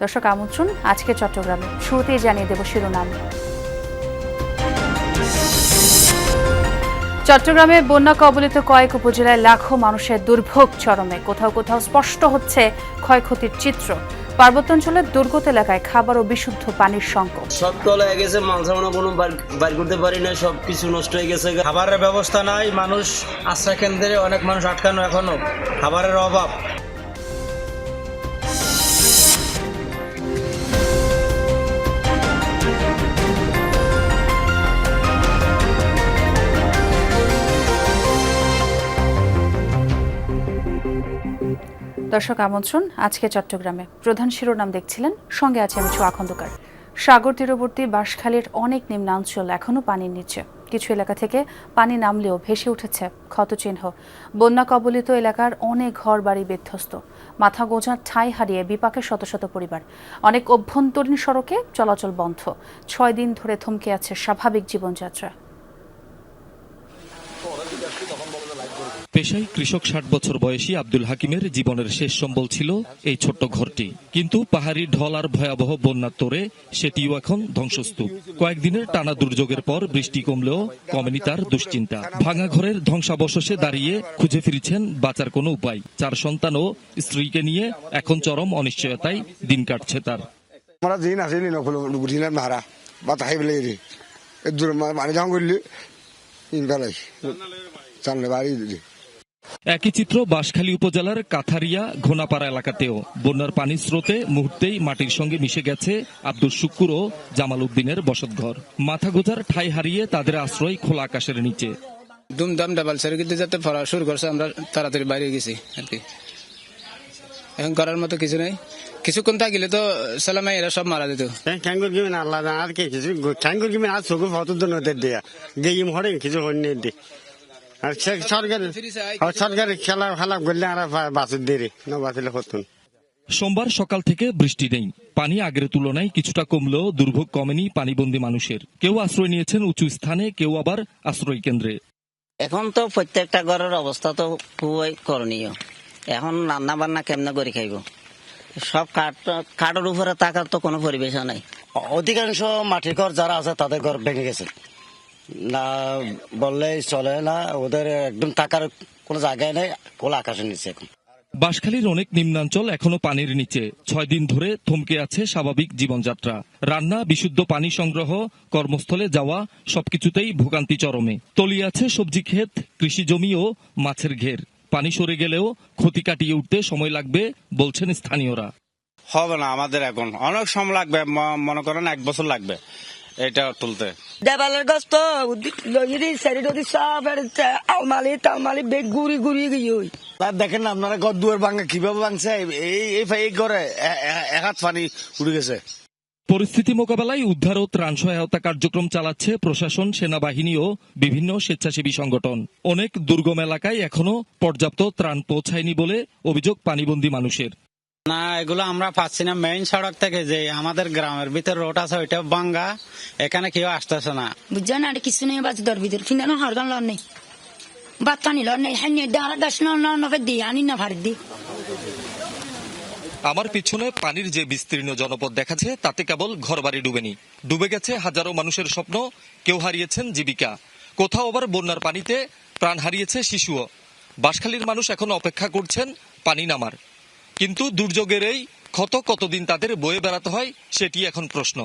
দর্শক আমন্ত্রণ আজকে চট্টগ্রামে। শুরুতেই জানিয়ে দেব শিরোনাম। চট্টগ্রামে বন্যা কবলিত কয়েক উপজেলায় লাখো মানুষের দুর্ভোগ চরমে, কোথাও কোথাও স্পষ্ট হচ্ছে ক্ষয়ক্ষতির চিত্র। পার্বত্যাঞ্চলের দুর্গত এলাকায় খাবার ও বিশুদ্ধ পানির সংকট। সব তলা হয়ে গেছে, মালসামানা কোনো বাইর করতে পারি না, সবকিছু নষ্ট হয়ে গেছে। খাবারের ব্যবস্থা নাই, মানুষ আশ্রয় কেন্দ্রে অনেক মানুষ আটকানো, এখনো খাবারের অভাব। দর্শক আমন্ত্রণ আজকে চট্টগ্রামে। প্রধান শিরোনাম দেখছিলেন, সঙ্গে আছে আমি ছোঁয়া খন্দকার। সাগর তীরবর্তী বাঁশখালীর অনেক নিম্নাঞ্চল এখনও পানির নিচে। কিছু এলাকা থেকে পানি নামলেও ভেসে উঠেছে ক্ষতচিহ্ন। বন্যা কবলিত এলাকার অনেক ঘর বাড়ি বিধ্বস্ত। মাথা গোঁজার ঠাঁই হারিয়ে বিপাকে শত শত পরিবার। অনেক অভ্যন্তরীণ সড়কে চলাচল বন্ধ। 6 দিন ধরে থমকে আছে স্বাভাবিক জীবনযাত্রা। পেশায় কৃষক, 60 বছর বয়সী আব্দুল হাকিমের জীবনের শেষ সম্বল ছিল এই ছোট্ট ঘরটি। কিন্তু পাহাড়ি ঢল আর ভয়াবহ বন্যার তোড়ে সেটিও এখন ধ্বংসস্তূপ। কয়েকদিনের টানা দুর্যোগের পর বৃষ্টি কমলেও কমেনি তার দুশ্চিন্তা। ভাঙা ঘরের ধ্বংসাবশেষে দাঁড়িয়ে খুঁজে ফিরছেন বাঁচার কোনো উপায়। 4 সন্তান ও স্ত্রীকে নিয়ে এখন চরম অনিশ্চয়তায় দিন কাটছে তার। আমরা দিন আসেনি নকল বুঝিলাম ভাড়া বা তাই বলে মানে যখন করলি ইনকালাই জানলে বাড়ি দিদি। একই চিত্র বাঁশখালী উপজেলার কাথারিয়া ঘোনাপাড়া এলাকাতেও। বন্যার পানির স্রোতে মুহূর্তেই মাটির সঙ্গে মিশে গেছে আব্দুল শুক্কুর ও জামাল উদ্দিনের বসতঘর। মাথা গোজার ঠাঁই হারিয়ে তাদের আশ্রয় খোলা আকাশের নিচে। দুমদাম ডাবল সারি কিন্তু যাতে পড়া শুরু করছে, আমরা তাড়াতাড়ি বাইরে গেছি আর কি। এখন করার মতো কিছু নেই, কিছুক্ষণ থাকিলে তো সালামাই এরা সব মারা দিত। ঠ্যাঙ্গুর গিমেন আল্লাহ আর কে কিছু ঠ্যাঙ্গুর গিমেন আর চোখে ফটো নদের দেয়া গেম হরে কিছু হইনি দে। আর সরকারের খেলা খেলা করলে আর বাঁচুর দেরি না বাঁচলে হতুন। সোমবার সকাল থেকে বৃষ্টি নেই। পানি আগের তুলনায় কিছুটা কমলেও দুর্ভোগ কমেনি পানিবন্দী মানুষের। কেউ আশ্রয় নিয়েছেন উঁচু স্থানে, কেউ আবার আশ্রয় কেন্দ্রে। এখন তো প্রত্যেকটা ঘরের অবস্থা তো খুবই করণীয়। এখন রান্না বান্না কেমনে করে খাইব, সব কাঠের উপরে থাকার তো কোনো পরিবেশ নাই। অধিকাংশ মাটির ঘর যারা আছে তাদের ঘর ভেঙে গেছে, না বললেই চলে না। ওদের একদম টাকার কোনো জায়গায় নেই, খোলা আকাশের নিচে এখন। বাঁশখালীর অনেক নিম্নাঞ্চল এখনো পানির নিচে। 6 দিন ধরে থমকে আছে স্বাভাবিক জীবনযাত্রা। রান্না, বিশুদ্ধ পানি সংগ্রহ, কর্মস্থলে যাওয়া সবকিছুতেই ভোগান্তি চরমে। তলিয়ে আছে সবজি ক্ষেত, কৃষি জমি ও মাছের ঘের। পানি সরে গেলেও ক্ষতি কাটিয়ে উঠতে সময় লাগবে বলছেন স্থানীয়রা। হবে না, আমাদের এখন অনেক সময় লাগবে, মনে করেন 1 বছর লাগবে এটা তুলতে। দেবালের গাছ তো আলমালি টালমালি বেগ ঘুরি ঘুরি গিয়ে দেখেন না আপনারা ঘর দুয়ার ভাঙা কিভাবে ভাঙছে, এই ঘরে 1 হাত পানি উঠে গেছে। পরিস্থিতি মোকাবেলায় উদ্ধার ও ত্রাণ সহায়তা কার্যক্রম চালাচ্ছে প্রশাসন, সেনাবাহিনী ও বিভিন্ন স্বেচ্ছাসেবী সংগঠন। অনেক দুর্গম এলাকায় এখনো পর্যাপ্ত ত্রাণ পৌঁছায়নি বলে অভিযোগ পানিবন্দী মানুষের। না, এগুলো আমরা পাচ্ছি না। মেইন সড়ক থেকে যে আমাদের গ্রামের ভিতর রোড আছে ওইটা ভাঙ্গা, এখানে কেউ আসতেছে না। বুঝছো না, কিছু নেই বাজ দর ভিতর ফিনানো হরগান লন নেই, বাচ্চানি লন নেই, হ্যাঁ দাঁড়া গাছ নফে দিই আনি না ভারি দিই। আমার পিছনে পানির যে বিস্তীর্ণ জনপদ দেখাচ্ছে তাতে কেবল ঘরবাড়ি ডুবেনি, ডুবে গেছে হাজারো মানুষের স্বপ্ন। কেউ হারিয়েছেন জীবিকা, কোথাও আবার বন্যার পানিতে প্রাণ হারিয়েছে শিশুও। বাঁশখালীর মানুষ এখন অপেক্ষা করছেন পানি নামার, কিন্তু দুর্যোগের এই ক্ষত কতদিন তাদের বয়ে বেড়াতে হয় সেটি এখন প্রশ্ন।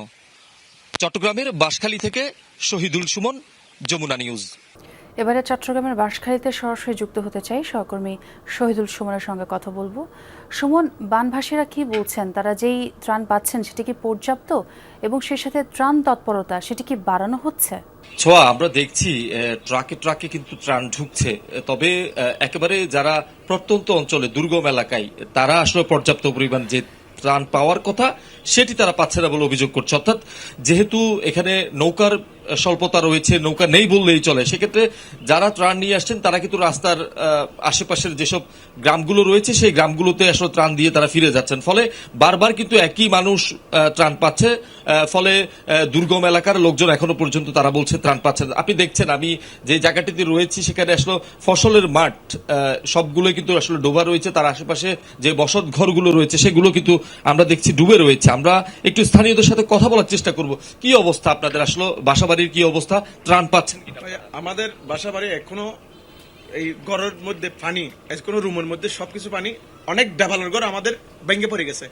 চট্টগ্রামের বাঁশখালী থেকে শহীদুল সুমন, যমুনা নিউজ। এবারে চট্টগ্রামের বাঁশখালীতে সরাসরি যুক্ত হতে চাই, সহকর্মী শহীদুল সুমনের সঙ্গে কথা বলবো। সুমন, বানভাসীরা কি বলছেন? তারা যেই ত্রাণ পাচ্ছেন সেটি কি পর্যাপ্ত, এবং সেই সাথে ত্রাণ তৎপরতা সেটি কি বাড়ানো হচ্ছে? ছোঁয়া, আমরা দেখছি ট্রাকে ট্রাকে কিন্তু ত্রাণ ঢুকছে, তবে একেবারে যারা প্রত্যন্ত অঞ্চলে দুর্গম এলাকায় তারা আসলে পর্যাপ্ত পরিমাণ যে ত্রাণ পাওয়ার কথা সেটি তারা পাচ্ছে না বলে অভিযোগ করছে। অর্থাৎ যেহেতু এখানে নৌকার স্বল্পতা রয়েছে, নৌকা নেই বললেই চলে। সেক্ষেত্রে যারা ত্রাণ নিয়ে আসছেন তারা কিন্তু রাস্তার আশেপাশের যেসব গ্রামগুলো রয়েছে সেই গ্রামগুলোতে আসলে ত্রাণ দিয়ে তারা ফিরে যাচ্ছেন। ফলে বারবার কিন্তু একই মানুষ ত্রাণ পাচ্ছে, ফলে দুর্গম এলাকার লোকজন এখনো পর্যন্ত তারা বলছে ত্রাণ পাচ্ছেন। আপনি দেখছেন আমি যে জায়গাটিতে রয়েছি সেখানে আসলে ফসলের মাঠ সবগুলো কিন্তু আসলে ডোবা রয়েছে, তার আশেপাশে যে বসত ঘরগুলো রয়েছে সেগুলো কিন্তু আমরা দেখছি ডুবে রয়েছে। আমরা একটু স্থানীয়দের সাথে কথা বলার চেষ্টা করব। কি অবস্থা আপনাদের, আসলে বাসাবাড়ির কি অবস্থা, ত্রাণ পাচ্ছেন কিনা? আমাদের বাসাবাড়ি এখনো এই ঘরের মধ্যে পানি, কোনো রুমের মধ্যে সবকিছু পানি, অনেক ডাবালের ঘর আমাদের ভেঙে পড়ে গেছে।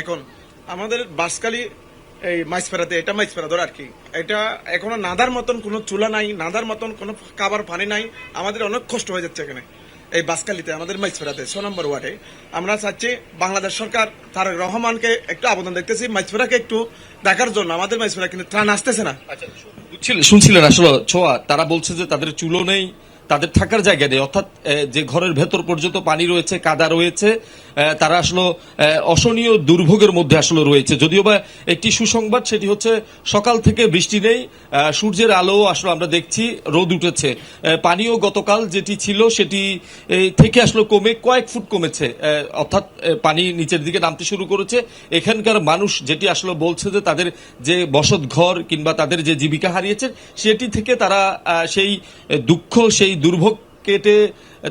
এখন আমাদের বাসকালি এই মাইসপাড়াতে, এটা মাইসপাড়া ধর আর কি, এটা এখনো নাদার মতন কোনো চুলা নাই, নাদার মতন কোনো খাবার পানি নাই। আমাদের অনেক কষ্ট হয়ে যাচ্ছে এখানে এই বাসকালিতে, আমাদের মাইসপাড়াতে 6 নম্বর ওয়ার্ডে। আমরা চাচ্ছি বাংলাদেশ সরকার তারেক রহমানকে একটু আবেদন দেখতেছি মাইসপাড়াকে একটু দেখার জন্য। আমাদের মাইসপাড়া কিন্তু ত্রাণ আসতেছে না। শুনছিলেন আসলে ছোঁয়া, তারা বলছে যে তাদের চুলো নেই, তাদের থাকার জায়গা নেই, অর্থাৎ যে ঘরের ভেতর পর্যন্ত পানি রয়েছে, কাদা রয়েছে, তারা আসলে অসহনীয় দুর্ভোগের মধ্যে আসলে রয়েছে। যদিও বা একটি সুসংবাদ, সেটি হচ্ছে সকাল থেকে বৃষ্টি নেই, সূর্যের আলো আসলে আমরা দেখছি, রোদ উঠেছে। পানিও গতকাল যেটি ছিল সেটি থেকে আসলে কমে কয়েক ফুট কমেছে, অর্থাৎ পানি নিচের দিকে নামতে শুরু করেছে। এখানকার মানুষ যেটি আসলে বলছে যে তাদের যে বসত ঘর কিংবা তাদের যে জীবিকা হারিয়েছে সেটি থেকে তারা সেই দুঃখ, সেই দুর্ভোগ কেটে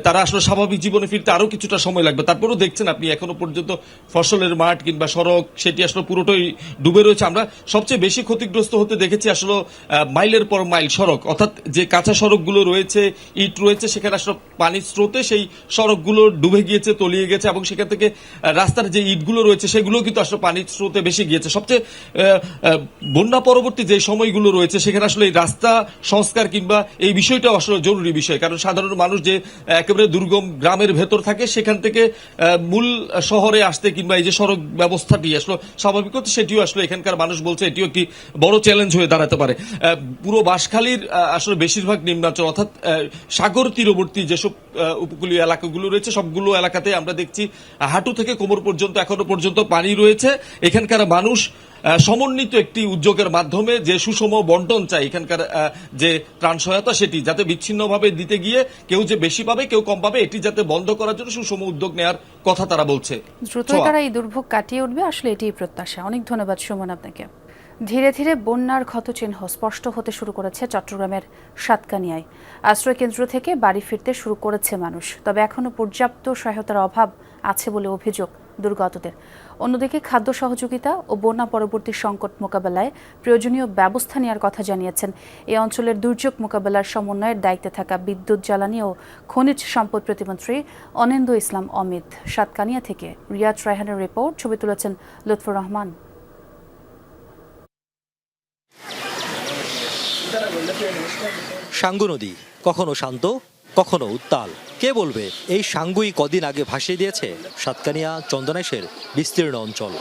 তারা আসলে স্বাভাবিক জীবনে ফিরতে আরো কিছুটা সময় লাগবে। তারপরেও দেখছেন আপনি এখনো পর্যন্ত ফসলের মাঠ কিংবা সড়ক সেটি আসলে পুরোটাই ডুবে রয়েছে। আমরা সবচেয়ে বেশি ক্ষতিগ্রস্ত হতে দেখেছি আসলে মাইলের পর মাইল সড়ক, অর্থাৎ যে কাঁচা সড়কগুলো রয়েছে, ইট রয়েছে, সেখানে আসলে পানির স্রোতে সেই সড়কগুলো ডুবে গিয়েছে, তলিয়ে গেছে, এবং সেখান থেকে রাস্তার যে ইটগুলো রয়েছে সেগুলো কিন্তু আসলে পানির স্রোতে বেশি গিয়েছে। সবচেয়ে বন্যা পরবর্তী যে সময়গুলো রয়েছে সেখানে আসলে এই রাস্তা সংস্কার কিংবা এই বিষয়টাও আসলে জরুরি বিষয়, কারণ সাধারণ মানুষ যে একেবারে দুর্গম গ্রামের ভেতর থাকে সেখান থেকে মূল শহরে আসতে কিংবা এই যে সড়ক ব্যবস্থাটি আসলে স্বাভাবিক হচ্ছে, সেটিও আসলে এখানকার মানুষ বলছে এটিও একটি বড় চ্যালেঞ্জ হয়ে দাঁড়াতে পারে। পুরো বাঁশখালীর আসলে বেশিরভাগ নিম্নাঞ্চল, অর্থাৎ সাগর তীরবর্তী যেসব উপকূলীয় এলাকাগুলো রয়েছে সবগুলো এলাকাতে আমরা দেখছি হাঁটু থেকে কোমর পর্যন্ত এখনো পর্যন্ত পানি রয়েছে। এখানকার মানুষ সমন্বিত একটি উদ্যোগের মাধ্যমে যে সুষম বন্টন চাই, এখানকার যে ত্রাণ সহায়তা সেটি যাতে বিচ্ছিন্নভাবে দিতে গিয়ে কেউ যে বেশি পাবে কেউ কম পাবে, এটি যাতে বন্ধ করার জন্য সুষম উদ্যোগ নেওয়ার কথা তারা বলছে। দ্রুতই তারা এই দুর্ভোগ কাটিয়ে উঠবে, আসলে এটিই প্রত্যাশা। অনেক ধন্যবাদ সুমন আপনাকে। ধীরে ধীরে বন্যার ক্ষতচিহ্ন স্পষ্ট হতে শুরু করেছে চট্টগ্রামের সাতকানিয়ায়। আশ্রয় কেন্দ্র থেকে বাড়ি ফিরতে শুরু করেছে মানুষ, তবে এখনো পর্যাপ্ত সহায়তার অভাব আছে বলে অভিযোগ দুর্গতদের। অন্যদিকে খাদ্য সহযোগিতা ও বন্যা পরবর্তী সংকট মোকাবেলায় প্রয়োজনীয় ব্যবস্থা নেওয়ার কথা জানিয়েছেন এই অঞ্চলের দুর্যোগ মোকাবেলার সমন্বয়ের দায়িত্বে থাকা বিদ্যুৎ, জ্বালানি ও খনিজ সম্পদ প্রতিমন্ত্রী অনিন্দ ইসলাম অমিত। সাতকানিয়া থেকে রিয়াজ রায়হানের রিপোর্ট, ছবি তুলেছেন লুৎফুর রহমান। সাঙ্গু নদী কখনো শান্ত, কখনো উত্তাল। কে বলবে এই সাঙ্গুই কদিন আগে ভাসিয়ে দিয়েছে সাতকানিয়া চন্দনাইশের বিস্তীর্ণ অঞ্চল।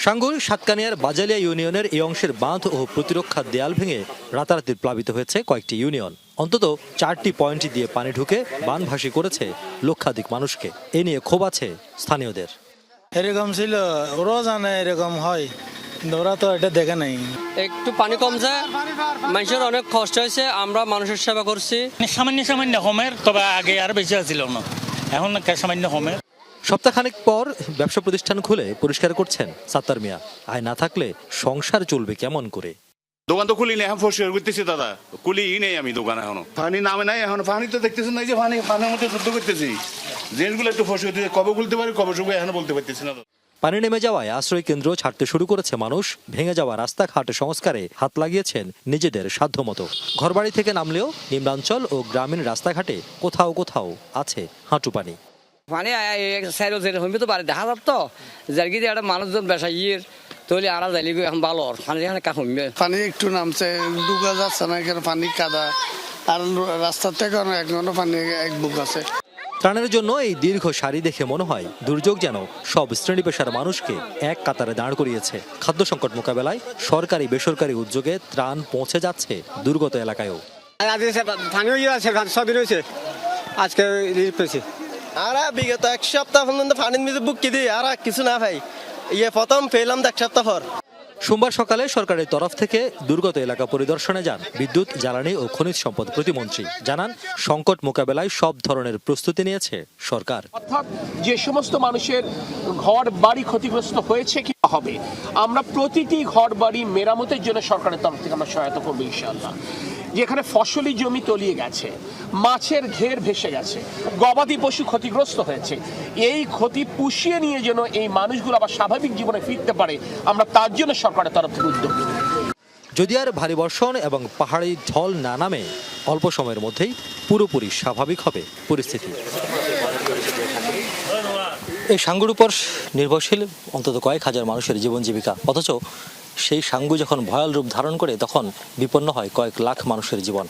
সাঙ্গুর সাতকানিয়ার বাজালিয়া ইউনিয়নের এই অংশের বাঁধ ও প্রতিরক্ষার দেয়াল ভেঙে রাতারাতি প্লাবিত হয়েছে কয়েকটি ইউনিয়ন। অন্তত 4টি পয়েন্ট দিয়ে পানি ঢুকে বানভাসি করেছে লক্ষাধিক মানুষকে। এ নিয়ে ক্ষোভ আছে স্থানীয়দের। এরকম ছিল, ওরাও জানে এরকম হয়, ওরা তো এটা দেখে নাই। একটু পানি কমছে, মানুষের অনেক কষ্ট হয়েছে, আমরা মানুষের সেবা করছি। সামান্য সামান্য হোমের, তবে আগে আর বেশি ছিল না, এখন সামান্য হোমের। সপ্তাহখানেক পর ব্যবসা প্রতিষ্ঠান খুলে পরিষ্কার করছেন সাত্তার মিয়া। আয় না থাকলে সংসার চলবে কেমন করে? দোকান তো খুলি নেই, এখন পরিষ্কার করতেছি দাদা, খুলি নেই আমি দোকান এখনো। পানি নামে নাই, এখন পানি তো দেখতেছেন না, যে পানির মধ্যে যুদ্ধ করতেছি, জিনিসগুলো একটু পরিষ্কার করতেছি, কবে খুলতে পারি কবে শুরু এখন বলতে পারতেছি না। পানি নেমে যাওয়ায় আশ্রয় কেন্দ্র ছাড়তে শুরু করেছে মানুষ। ভেঙে যাওয়া রাস্তাঘাট সংস্কারে হাত লাগিয়েছেন নিজেদের সাধ্যমতো। ঘরবাড়ি থেকে নামলেও নিম্নাঞ্চল ও গ্রামীণ রাস্তাঘাটে কোথাও কোথাও আছে হাঁটু পানি। পানি তো পারে দেখা যাত তো, যার কি একটা মানুষজন বেসা ইয়ের তৈরি আরা যাইলি এখন ভালো পানি এখানে কা কমবে। পানি একটু নামছে, ডুবা যাচ্ছে না, এখানে পানি কাদা, আর রাস্তার থেকে এখনো পানি এক বুক আছে। ত্রাণের জন্য এই দীর্ঘ সারি দেখে মনে হয় দুর্যোগ যেন সব শ্রেণী পেশার মানুষকে এক কাতারে দাঁড় করিয়েছে। খাদ্য সংকট মোকাবেলায় সরকারি বেসরকারি উদ্যোগে ত্রাণ পৌঁছে যাচ্ছে দুর্গত এলাকায়ও। আজকে পেয়েছি আর বিগত এক সপ্তাহ পর্যন্ত পানির মধ্যে বুক কি দিই আর কিছু না ভাই, প্রথম পেলাম 1 সপ্তাহ পর। সোমবার সকালে সরকারের তরফ থেকে দুর্গত এলাকা পরিদর্শনে যান বিদ্যুৎ, জ্বালানি ও খনিজ সম্পদ প্রতিমন্ত্রী। জানান, সংকট মোকাবেলায় সব ধরনের প্রস্তুতি নিয়েছে সরকার। অর্থাৎ যে সমস্ত মানুষের ঘর বাড়ি ক্ষতিগ্রস্ত হয়েছে কি হবে, আমরা প্রতিটি ঘর বাড়ি মেরামতের জন্য সরকারের তরফ থেকে আমরা সহায়তা করবো ইনশাআল্লাহ। যেখানে ফসলি জমি তলিয়ে গেছে, মাছের ঘের ভেসে গেছে, গবাদি পশু ক্ষতিগ্রস্ত হয়েছে, এই ক্ষতি পুষিয়ে নিয়ে যেন এই মানুষগুলো আবার স্বাভাবিক জীবনে ফিরতে পারে, আমরা তার জন্য সরকারের তরফ থেকে উদ্যোগ নেব। যদি আর ভারী বর্ষণ এবং পাহাড়ি ঢল না নামে, অল্প সময়ের মধ্যেই পুরোপুরি স্বাভাবিক হবে পরিস্থিতি। এই সাঙ্গুর উপর নির্ভরশীল অন্তত কয়েক হাজার মানুষের জীবন জীবিকা, অথচ সেই সাঙ্গু যখন ভয়াল রূপ ধারণ করে তখন বিপন্ন হয় কয়েক লাখ মানুষের জীবন।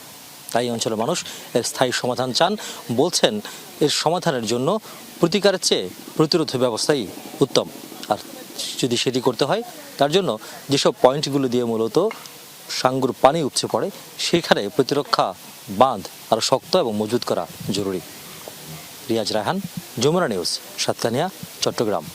তাই অঞ্চলের মানুষ এর স্থায়ী সমাধান চান। বলছেন, এর সমাধানের জন্য প্রতিকারের চেয়ে প্রতিরোধ ব্যবস্থাই উত্তম। আর যদি সেটি করতে হয়, তার জন্য যেসব পয়েন্টগুলো দিয়ে মূলত সাঙ্গুর পানি উপচে পড়ে, সেখানে প্রতিরক্ষা বাঁধ আরও শক্ত এবং মজবুত করা জরুরি। রিয়াজ রায়হান, যমুনা নিউজ, সাতকানিয়া, চট্টগ্রাম।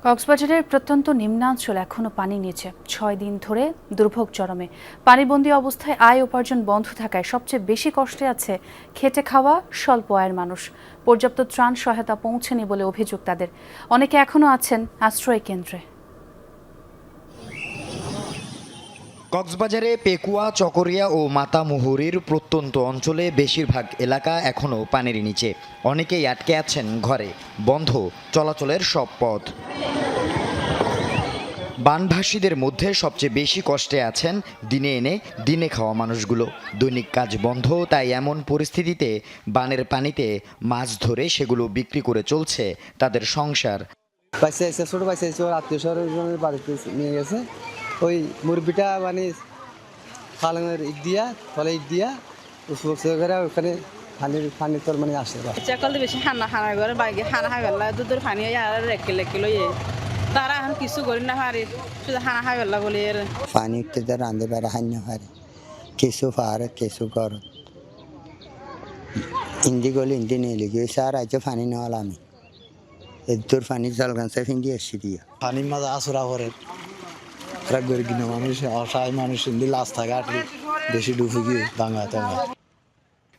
কক্সবাজারের প্রত্যন্ত নিম্নাঞ্চল এখনও পানি নিচে। 6 দিন ধরে দুর্ভোগ চরমে। পানিবন্দী অবস্থায় আয় উপার্জন বন্ধ থাকায় সবচেয়ে বেশি কষ্টে আছে খেটে খাওয়া স্বল্প আয়ের মানুষ। পর্যাপ্ত ত্রাণ সহায়তা পৌঁছেনি বলে অভিযোগ তাদের। অনেকে এখনও আছেন আশ্রয় কেন্দ্রে। কক্সবাজারে পেকুয়া, চকরিয়া ও মাতামুহুরীর প্রত্যন্ত অঞ্চলে বেশিরভাগ এলাকা এখনও পানির নিচে। অনেকেই আটকে আছেন ঘরে, বন্ধ চলাচলের সব পথ। বানভাসীদের মধ্যে সবচেয়ে বেশি কষ্টে আছেন দিনে এনে দিনে খাওয়া মানুষগুলো। দৈনিক কাজ বন্ধ, তাই এমন পরিস্থিতিতে বানের পানিতে মাছ ধরে সেগুলো বিক্রি করে চলছে তাদের সংসার। ছোট আত্মীয় স্বজনের বাড়িতে নিয়ে গেছে, ওই মুরগিটা মানে পালনের ইট দিয়া তলে ইট দিয়া করে ওখানে পানি তোর মানে আসে বেশি হানা করে বাইকে হানা খাই বেলা দুধের পানি আর এক কিলো তারা এখন কিছু করি না পারি, শুধু হানা খাই বেলা বলি পানি উঠতে তো রাঁধে বেড়া হান্য পারে, কিছু পাহাড়ে কিছু কর ইন্দি গলি ইন্দি নিয়ে লিখে স্যার আজ পানি নেওয়াল আমি এর পানি জল গাছে ফিন্দি এসছি দিয়া পানির মাঝে আসরা করে গরিব মানুষ, অসহায় মানুষ রাস্তা ঘাট বেশি ডুবে গিয়ে ভাঙা টাঙা।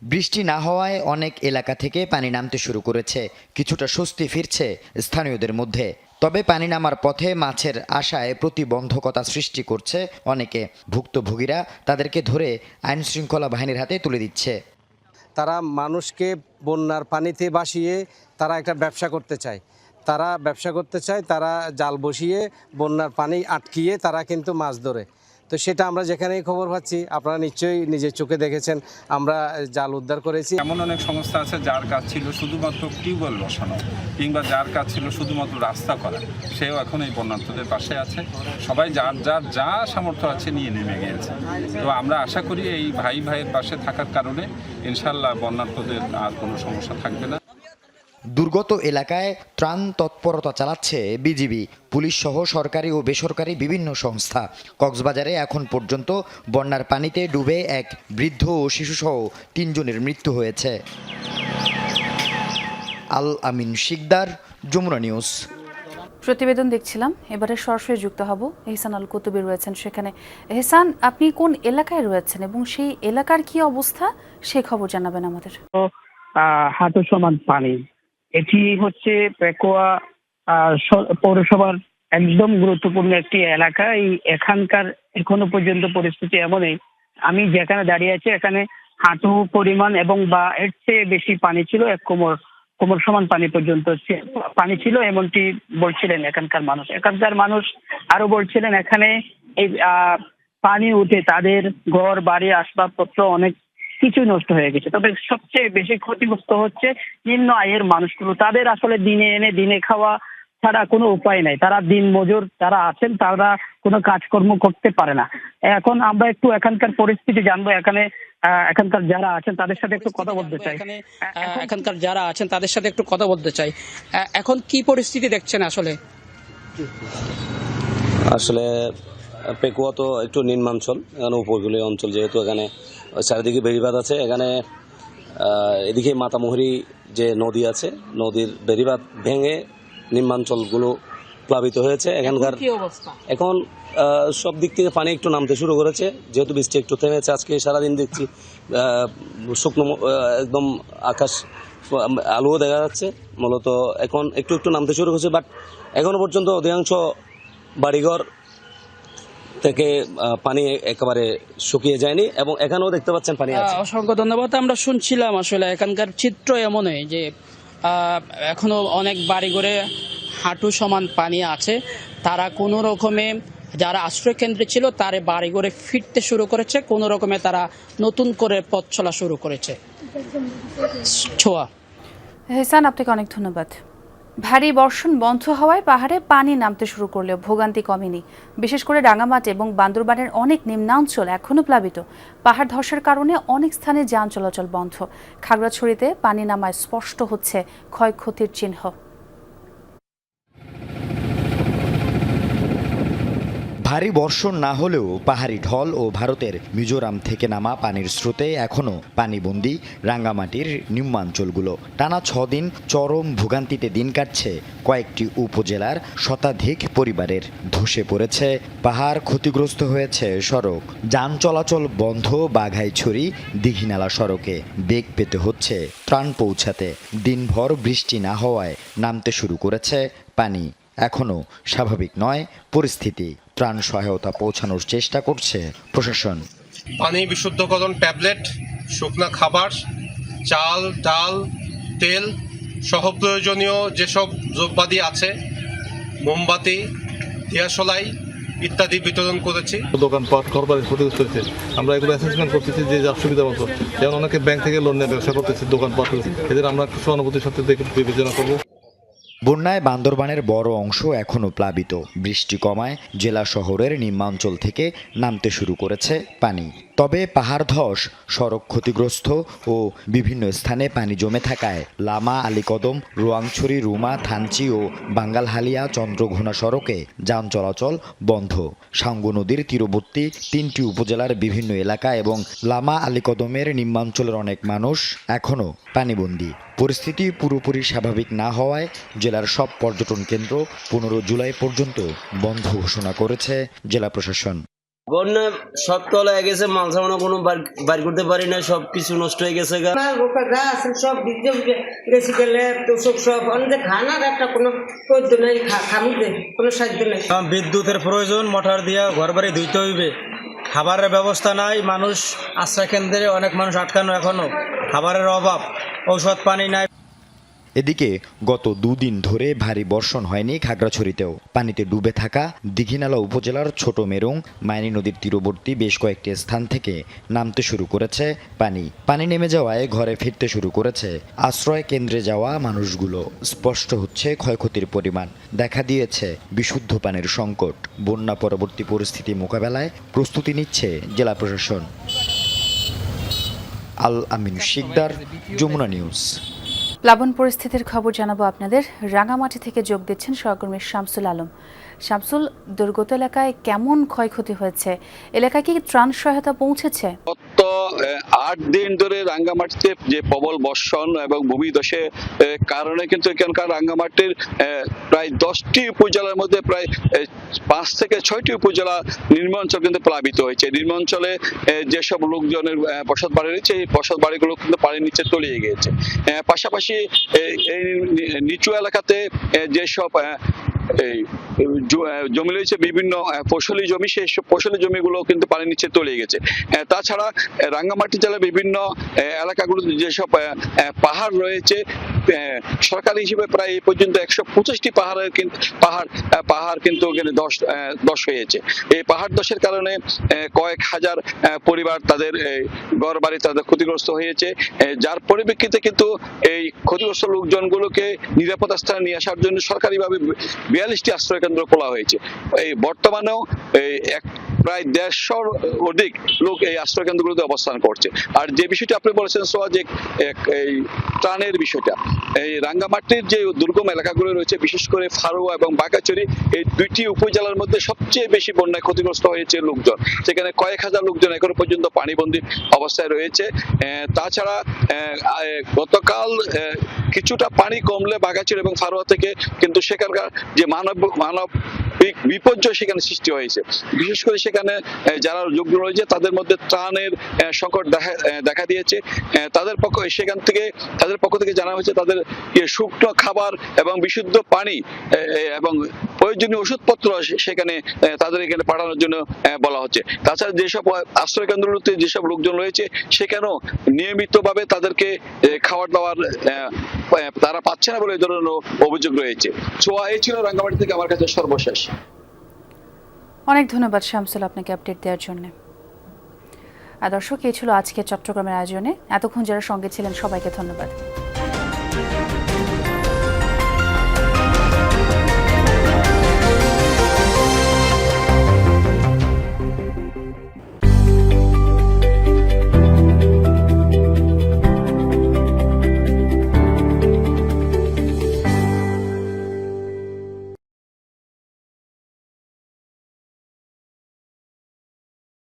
বৃষ্টি না হওয়ায় অনেক এলাকা থেকে পানি নামতে শুরু করেছে। কিছুটা স্বস্তি ফিরছে স্থানীয়দের মধ্যে। তবে পানি নামার পথে মাছের আশায় প্রতিবন্ধকতা সৃষ্টি করছে অনেকে। ভুক্তভোগীরা তাদেরকে ধরে আইন শৃঙ্খলা বাহিনীর হাতে তুলে দিচ্ছে। তারা মানুষকে বন্যার পানিতে ভাসিয়ে তারা একটা ব্যবসা করতে চায়, তারা জাল বসিয়ে বন্যার পানি আটকিয়ে তারা কিন্তু মাছ ধরে। তো সেটা আমরা যেখানেই খবর পাচ্ছি, আপনারা নিশ্চয়ই নিজের চোখে দেখেছেন, আমরা জাল উদ্ধার করেছি। এমন অনেক সংস্থা আছে যার কাজ ছিল শুধুমাত্র টিউবওয়েল বসানো, কিংবা যার কাজ ছিল শুধুমাত্র রাস্তা করা, সেও এখন এই বন্যার্থদের পাশে আছে। সবাই যার যার যা সামর্থ্য আছে নিয়ে নেমে গিয়েছে। তো আমরা আশা করি এই ভাইয়ের পাশে থাকার কারণে ইনশাল্লাহ বন্যার্থদের আর কোনো সমস্যা থাকবে না। দুর্গত এলাকায় ত্রাণ তৎপরতা চালাচ্ছে বিজিবি, পুলিশ সহ সরকারি ও বেসরকারি বিভিন্ন সংস্থা। কক্সবাজারে এখন পর্যন্ত বন্যার পানিতে ডুবে এক বৃদ্ধ ও শিশুসহ 3 জনের মৃত্যু হয়েছে। আল আমিন শিকদার, যমুনা নিউজ। প্রতিবেদন দেখছিলাম, এবারে সরাসরি যুক্ত হব। এহসান আল কুতুবী রয়েছেন সেখানে। এহসান, আপনি কোন এলাকায় রয়েছেন এবং সেই এলাকার কি অবস্থা, সে খবর জানাবেন আমাদের। হাঁটু সমান পানি। এটি হচ্ছে পেকুয়া পৌরসভার একদম গুরুত্বপূর্ণ একটি এলাকা। এখানকার এখনো পর্যন্ত পরিস্থিতি এমনই, আমি যেখানে দাঁড়িয়ে আছি এখানে হাঁটু পরিমাণ এবং বা এর চেয়ে বেশি পানি ছিল, এক কোমর সমান পানি পর্যন্ত পানি ছিল, এমনটি বলছিলেন এখানকার মানুষ। আরো বলছিলেন এখানে এই পানি উঠে তাদের ঘর বাড়ি আসবাবপত্র অনেক কিছু নষ্ট হয়ে গেছে। তবে সবচেয়ে বেশি ক্ষতিগ্রস্ত হচ্ছে নিম্ন আয়ের মানুষগুলো। তাদের আসলে দিনে এনে দিনে খাওয়া ছাড়া কোনো উপায় নাই। তারা দিন মজুর যারা aছেন তারা কোনো কাজকর্ম করতে পারে না। এখন আমরা একটু এখানকার পরিস্থিতি জানবো। এখানকার যারা আছেন তাদের সাথে একটু কথা বলতে চাই। এখন কি পরিস্থিতি দেখছেন আসলে? পেকুয়া তো একটু নিম্নাঞ্চল, এখানে উপকূলীয় অঞ্চল, যেহেতু এখানে চারিদিকে বেড়িবাঁধ আছে। এখানে এদিকে মাতামুহুরী যে নদী আছে, নদীর বেড়িবাঁধ ভেঙে নিম্নাঞ্চলগুলো প্লাবিত হয়েছে। এখানকার কি অবস্থা এখন সব দিক থেকে পানি একটু নামতে শুরু করেছে, যেহেতু বৃষ্টি একটু থেমেছে। আজকে সারাদিন দেখছি শুকনো একদম আকাশ আলোও দেখা যাচ্ছে। মূলত এখন একটু একটু নামতে শুরু করেছে, বাট এখনো পর্যন্ত অধিকাংশ বাড়িঘর থেকে পানি একেবারে শুকিয়ে যায়নি এবং এখানেও দেখতে পাচ্ছেন পানি আছে। অসংখ্য ধন্যবাদ। আমরা শুনছিলাম আসলে এখানকার চিত্র এমনই যে এখনো অনেক বাড়িঘরে হাঁটু সমান পানি আছে। তারা কোনো রকমে যারা আশ্রয় কেন্দ্রে ছিল তারা বাড়িঘরে ফিরতে শুরু করেছে, কোনো রকমে তারা নতুন করে পথ চলা শুরু করেছে। ছোয়া হেসান, আপনাকে অনেক ধন্যবাদ। ভারী বর্ষণ বন্ধ হওয়ায় পাহাড়ে পানি নামতে শুরু করলেও ভোগান্তি কমেনি। বিশেষ করে রাঙামাটি এবং বান্দরবানের অনেক নিম্নাঞ্চল এখনও প্লাবিত। পাহাড় ধসের কারণে অনেক স্থানে যান চলাচল বন্ধ। খাগড়াছড়িতে পানি নামায় স্পষ্ট হচ্ছে ক্ষয়ক্ষতির চিহ্ন। ভারী বর্ষণ না হলেও পাহাড়ি ঢল ও ভারতের মিজোরাম থেকে নামা পানির স্রোতে এখনও পানিবন্দী রাঙ্গামাটির নিম্নাঞ্চলগুলো। টানা 6 দিন চরম ভোগান্তিতে দিন কাটছে কয়েকটি উপজেলার শতাধিক পরিবারের। ধসে পড়েছে পাহাড়, ক্ষতিগ্রস্ত হয়েছে সড়ক, যান চলাচল বন্ধ। বাঘাইছড়ি দীঘিনালা সড়কে বেগ পেতে হচ্ছে ত্রাণ পৌঁছাতে। দিনভর বৃষ্টি না হওয়ায় নামতে শুরু করেছে পানি। এখনও স্বাভাবিক নয় পরিস্থিতি। ত্রাণ সহায়তা পৌঁছানোর চেষ্টা করছে প্রশাসন। পানি বিশুদ্ধকরণ ট্যাবলেট, শুকনা খাবার, চাল, ডাল, তেল সহ প্রয়োজনীয় যেসব দ্রব্যাদি আছে, মোমবাতি, দিয়াশলাই ইত্যাদি বিতরণ করেছি। দোকানপাট ঘরবাড়ি ক্ষতিগ্রস্ত হয়েছে, আমরা এগুলো অ্যাসেসমেন্ট করতেছি যে যার সুবিধা মতো। যেমন অনেকে ব্যাংক থেকে লোন নিয়ে ব্যবসা করতেছে, দোকানপাট, এদের আমরা সহানুভূতির সাথে বিবেচনা করবো। বন্যায় বান্দরবানের বড় অংশ এখনও প্লাবিত। বৃষ্টি কমায় জেলা শহরের নিম্নাঞ্চল থেকে নামতে শুরু করেছে পানি। তবে পাহাড় ধস, সড়ক ক্ষতিগ্রস্ত ও বিভিন্ন স্থানে পানি জমে থাকায় লামা, আলীকদম, রোয়াংছড়ি, রুমা, থানচি ও বাঙ্গালহালিয়া চন্দ্রঘোনা সড়কে যান চলাচল বন্ধ। সাঙ্গু নদীর তীরবর্তী 3টি উপজেলার বিভিন্ন এলাকা এবং লামা, আলীকদমের নিম্নাঞ্চলের অনেক মানুষ এখনও পানিবন্দী। পরিস্থিতি পুরোপুরি স্বাভাবিক না হওয়ায় জেলার সব পর্যটন কেন্দ্র 15 জুলাই পর্যন্ত বন্ধ ঘোষণা করেছে জেলা প্রশাসন। বন্যা সব তলা হয়ে গেছে, মাল সামানো কোনো বার করতে পারি না, সব কিছু নষ্ট হয়ে গেছে। সব বেশি গেলে তো সব অনেক খানার একটা কোনো পদ্য নেই, খামুতে কোনো সাহায্য নেই। বিদ্যুতের প্রয়োজন, মোটর দিয়া ঘর বাড়ি ধুইতে হইবে। খাবারের ব্যবস্থা নাই, মানুষ আশ্রয় কেন্দ্রে অনেক মানুষ আটকানো, এখনো খাবারের অভাব, ঔষধ পানি নাই। এদিকে গত 2 দিন ধরে ভারী বর্ষণ হয়নি খাগড়াছড়িতেও। পানিতে ডুবে থাকা দীঘিনালা উপজেলার ছোট মেরুং, মাইনী নদীর তীরবর্তী বেশ কয়েকটি স্থান থেকে নামতে শুরু করেছে পানি। পানি নেমে যাওয়ায় ঘরে ফিরতে শুরু করেছে আশ্রয় কেন্দ্রে যাওয়া মানুষগুলো। স্পষ্ট হচ্ছে ক্ষয়ক্ষতির পরিমাণ। দেখা দিয়েছে বিশুদ্ধ পানির সংকট। বন্যা পরবর্তী পরিস্থিতি মোকাবেলায় প্রস্তুতি নিচ্ছে জেলা প্রশাসন। আল আমিন শিকদার, যমুনা নিউজ। প্লাবন পরিস্থিতির খবর জানাবো আপনাদের। রাঙামাটি থেকে যোগ দিচ্ছেন সহকর্মী শামসুল আলম। শামসুল, দুর্গত এলাকায় কেমন ক্ষয়ক্ষতি হয়েছে? এলাকায় কি ত্রাণ সহায়তা পৌঁছেছে? গত 8 দিন ধরে রাঙ্গামাটিতে যে প্রবল বর্ষণ এবং ভূমিধসের কারণে কিন্তু এখানকার রাঙ্গামাটির প্রায় 10টি উপজেলার মধ্যে প্রায় 5 থেকে 6টি উপজেলা নিম্নাঞ্চল কিন্তু প্লাবিত হয়েছে। নিম্নাঞ্চলে যেসব লোকজনের বসত বাড়ি রয়েছে, এই বসত বাড়িগুলো কিন্তু পানির নিচে তলিয়ে গিয়েছে। পাশাপাশি এই নিচু এলাকাতে যেসব জমি রয়েছে, বিভিন্ন ফসলি জমি, সেই ফসলি জমিগুলো কিন্তু পানির নিচে তলিয়ে গেছে। তাছাড়া রাঙ্গামাটি জেলার বিভিন্ন এলাকাগুলো যেসব পাহাড় রয়েছে, সরকারি হিসেবে প্রায় এই পর্যন্ত 125টি পাহাড় কিন্তু ধস হয়েছে। এই পাহাড় ধসের কারণে কয়েক হাজার পরিবার তাদের ঘর বাড়ি তাদের ক্ষতিগ্রস্ত হয়েছে, যার পরিপ্রেক্ষিতে কিন্তু এই ক্ষতিগ্রস্ত লোকজনগুলোকে নিরাপদ স্থানে নিয়ে আসার জন্য সরকারিভাবে 42টি আশ্রয় কেন্দ্র খোলা হয়েছে। এই বর্তমানেও প্রায় 150 অধিক লোক এই আশ্রয় কেন্দ্রগুলোতে অবস্থান করছে। আর যে বিষয়টি আপনি বলেছেন সোয়া, যে এই ত্রাণের বিষয়টা, এই রাঙ্গামাটির যে দুর্গম এলাকাগুলো রয়েছে, বিশেষ করে ফারুয়া এবং বাঘাচড়ি, এই দুইটি উপজেলার মধ্যে সবচেয়ে বেশি বন্যায় ক্ষতিগ্রস্ত হয়েছে লোকজন। সেখানে কয়েক হাজার লোকজন এখনো পর্যন্ত পানিবন্দী অবস্থায় রয়েছে। তাছাড়া গতকাল কিছুটা পানি কমলে বাঘাচড়ি এবং ফারুয়া থেকে কিন্তু সেখানকার যে মানবিক বিপর্যয় সেখানে সৃষ্টি হয়েছে। বিশেষ করে সেখানে যারা লোকজন রয়েছে তাদের মধ্যে ত্রাণের সংকট দেখা দিয়েছে। তাদের পক্ষ থেকে জানা হয়েছে তাদের শুকনো খাবার এবং বিশুদ্ধ পানি এবং প্রয়োজনীয় ওষুধপত্র সেখানে তাদের এখানে পাঠানোর জন্য বলা হচ্ছে। তাছাড়া যেসব আশ্রয় কেন্দ্রগুলোতে যেসব লোকজন রয়েছে সেখানেও নিয়মিতভাবে তাদেরকে খাবার দাবার তারা পাচ্ছে না বলে এই ধরনের অভিযোগ রয়েছে। ছোয়া, এই ছিল রাঙ্গামাটি থেকে আমার কাছে সর্বশেষ। অনেক ধন্যবাদ শামসুল আপনাকে আপডেট দেওয়ার জন্য। আর দর্শক, এই ছিল আজকে চট্টগ্রামের আয়োজনে। এতক্ষণ যারা সঙ্গে ছিলেন সবাইকে ধন্যবাদ।